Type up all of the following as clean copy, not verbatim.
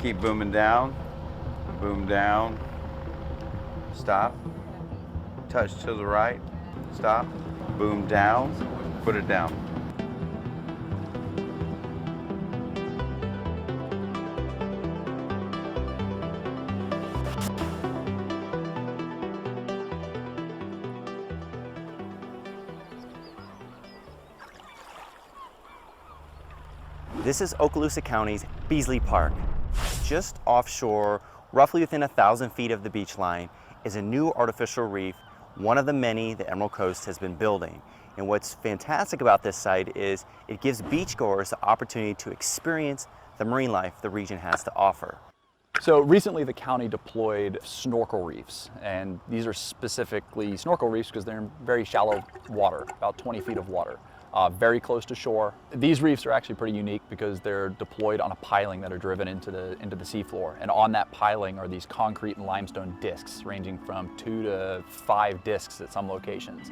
Keep booming down, boom down, stop, touch to the right, stop, boom down, put it down. This is Okaloosa County's Beasley Park. Just offshore, roughly within 1,000 feet of the beach line, is a new artificial reef, one of the many the Emerald Coast has been building. And what's fantastic about this site is it gives beachgoers the opportunity to experience the marine life the region has to offer. So recently the county deployed snorkel reefs, and these are specifically snorkel reefs because they're in very shallow water, about 20 feet of water. Very close to shore. These reefs are actually pretty unique because they're deployed on a piling that are driven into the seafloor. And on that piling are these concrete and limestone discs ranging from 2 to 5 discs at some locations.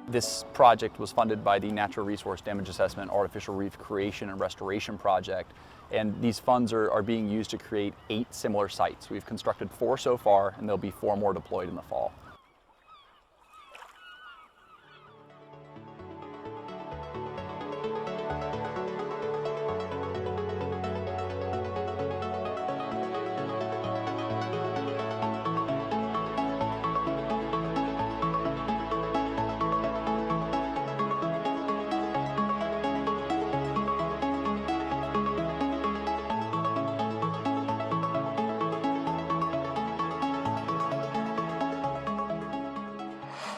This project was funded by the Natural Resource Damage Assessment Artificial Reef Creation and Restoration Project, and these funds are being used to create 8 similar sites. We've constructed 4 so far, and there'll be 4 more deployed in the fall.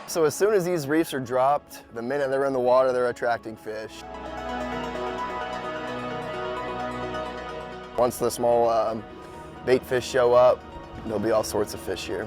So as soon as these reefs are dropped, the minute they're in the water, they're attracting fish. Once the small bait fish show up, there'll be all sorts of fish here.